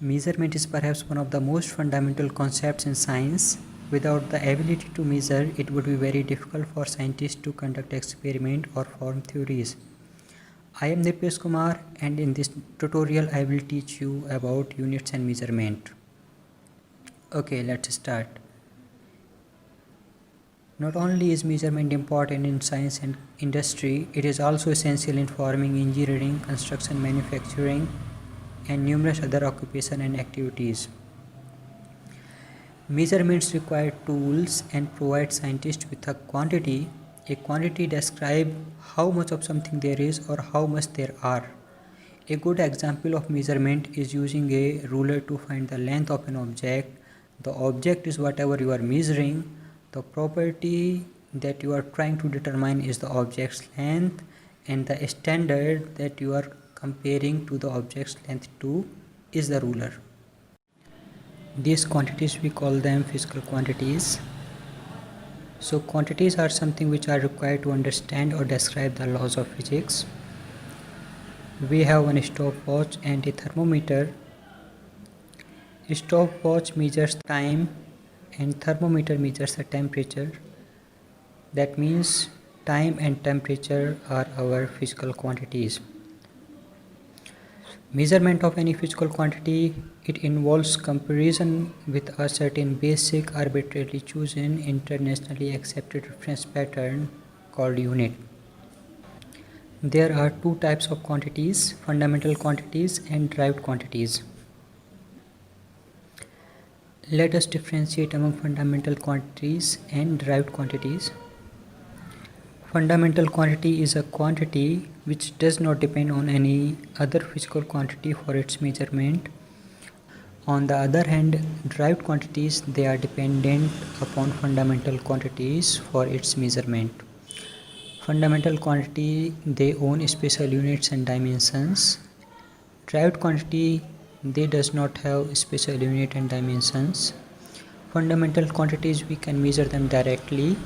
Measurement is perhaps one of the most fundamental concepts in science. Without the ability to measure, it would be very difficult for scientists to conduct experiments or form theories. I am Dipesh Kumar, and in this tutorial I will teach you about units and measurement. Okay, let's start. Not only is measurement important in science and industry, it is also essential in farming, engineering, construction, manufacturing, and numerous other occupations and activities. Measurements require tools and provide scientists with a quantity. A quantity describes how much of something there is or how much there are. A good example of measurement is using a ruler to find the length of an object. The object is whatever you are measuring. The property that you are trying to determine is the object's length, and the standard that you are comparing to the object's length to is the ruler. These quantities, we call them physical quantities. So quantities are something which are required to understand or describe the laws of physics. We have one stopwatch and a thermometer. A stopwatch measures time and thermometer measures the temperature. That means time and temperature are our physical quantities. Measurement of any physical quantity, it involves comparison with a certain basic arbitrarily chosen internationally accepted reference pattern called unit. There are two types of quantities, fundamental quantities and derived quantities. Let us differentiate among fundamental quantities and derived quantities. Fundamental quantity is a quantity which does not depend on any other physical quantity for its measurement. On the other hand, derived quantities, they are dependent upon fundamental quantities for its measurement. Fundamental quantity, they own special units and dimensions. Derived quantity, they does not have special unit and dimensions. Fundamental quantities, we can measure them directly.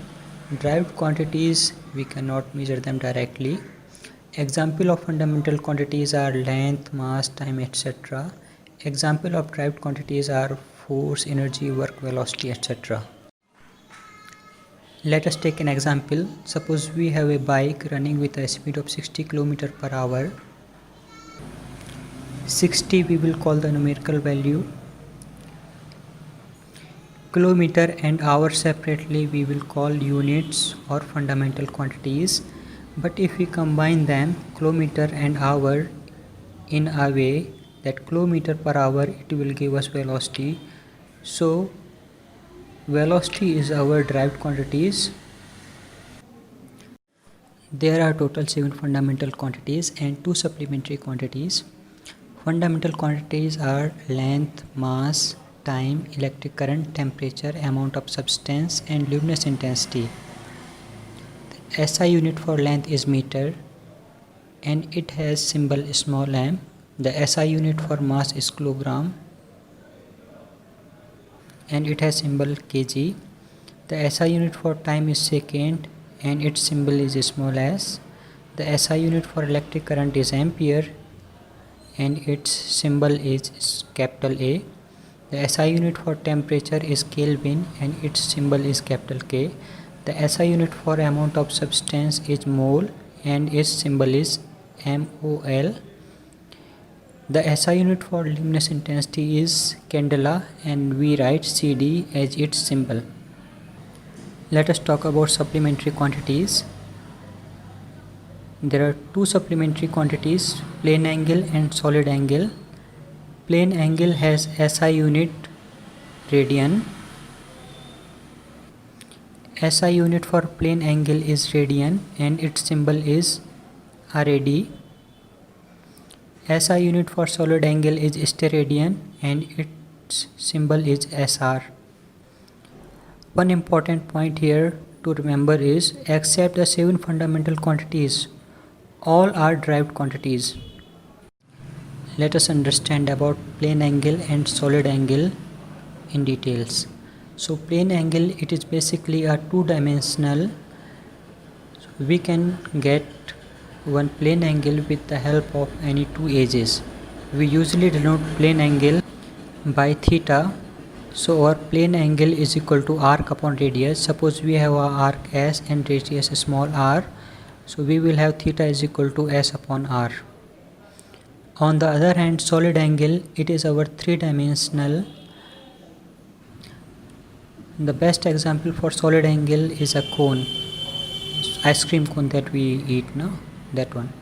Derived quantities, we cannot measure them directly. Example of fundamental quantities are length, mass, time, etc. Example of derived quantities are force, energy, work, velocity, etc. Let us take an example. Suppose we have a bike running with a speed of 60 km per hour. 60 we will call the numerical value. Kilometer and hour separately we will call units or fundamental quantities. But if we combine them, kilometer and hour, in a way that kilometer per hour, it will give us velocity. So velocity is our derived quantities. There are total 7 fundamental quantities and 2 supplementary quantities. Fundamental quantities are length, mass, time, electric current, temperature, amount of substance, and luminous intensity. The SI unit for length is meter and it has symbol small m. The SI unit for mass is kilogram and it has symbol kg. The SI unit for time is second and its symbol is small s. The SI unit for electric current is ampere and its symbol is capital A. The SI unit for temperature is Kelvin and its symbol is capital K. The SI unit for amount of substance is mole and its symbol is MOL. The SI unit for luminous intensity is candela and we write CD as its symbol. Let us talk about supplementary quantities. There are two supplementary quantities, plane angle and solid angle. Plane angle has SI unit radian. SI unit for plane angle is radian and its symbol is RAD. SI unit for solid angle is steradian and its symbol is SR. One important point here to remember is, except the 7 fundamental quantities, all are derived quantities. Let us understand about plane angle and solid angle in details. So plane angle, it is basically a two-dimensional. So we can get one plane angle with the help of any two edges. We usually denote plane angle by theta. So our plane angle is equal to arc upon radius. Suppose we have a arc S and radius small r, so we will have theta is equal to S upon r. On the other hand, solid angle, it is our three-dimensional. The best example for solid angle is a cone, ice cream cone that we eat now, that one.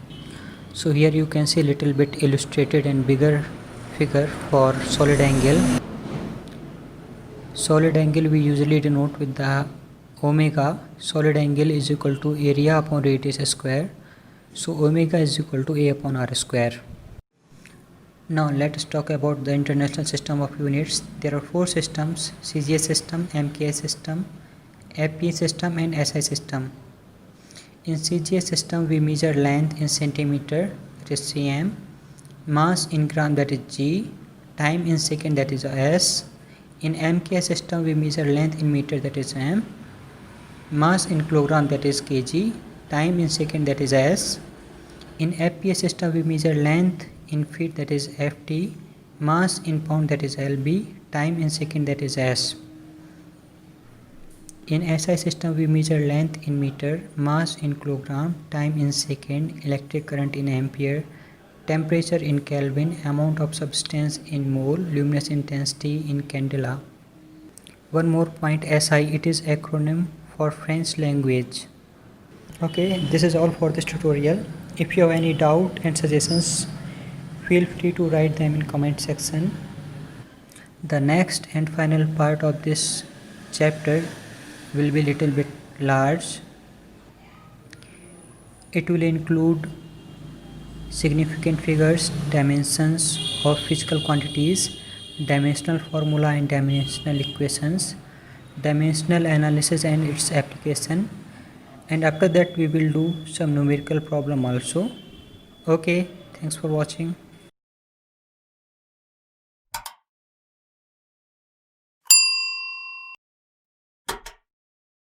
So here you can see little bit illustrated and bigger figure for solid angle. Solid angle we usually denote with the omega. Solid angle is equal to area upon radius square. So omega is equal to A upon r square. Now let us talk about the International System of Units. There are four systems: CGS system, MKS system, FP system and SI system. In CGS system we measure length in centimeter, that is cm, mass in gram, that is g, time in second, that is s. In MKS system we measure length in meter, that is m, mass in kilogram, that is kg, time in second, that is s. In FP system we measure length in feet, that is ft, mass in pound, that is lb, time in second, that is s. In SI system we measure length in meter, mass in kilogram, time in second, electric current in ampere, temperature in Kelvin, amount of substance in mole, luminous intensity in candela. One more point, SI, it is acronym for French language. Okay, this is all for this tutorial. If you have any doubt and suggestions, feel free to write them in comment section. The next and final part of this chapter will be little bit large. It will include significant figures, dimensions of physical quantities, dimensional formula and dimensional equations, dimensional analysis and its application, and after that we will do some numerical problem also. Okay, thanks for watching.